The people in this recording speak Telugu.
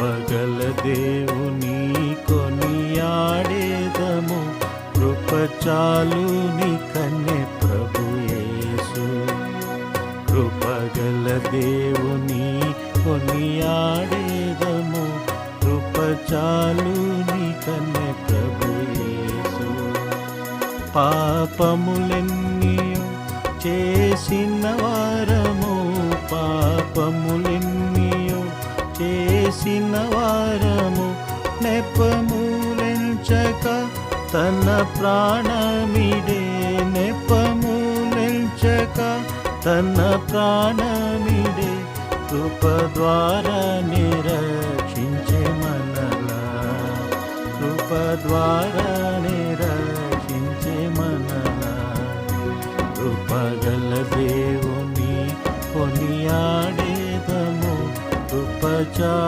కృపగల దేవుని కొనియాడేదము, కృపచాలు నీ కన్నె ప్రభు యేసు. కృపగల దేవుని కొనియాడేదము, కృపచాలు నీ కన్నె ప్రభు యేసు. పాపములెన్నియో చేసిన వారము, పాపములెన్నియో చేసిన వారము, నెపములెంచక తన ప్రాణమిడే, నెపములెంచక తన ప్రాణమిడే, కృప ద్వారా నిరక్షించే మనలా, కృప ద్వారా నిరక్షించే మనలా. కృపగల దేవుని కొనియాడేదము, కృపచాలు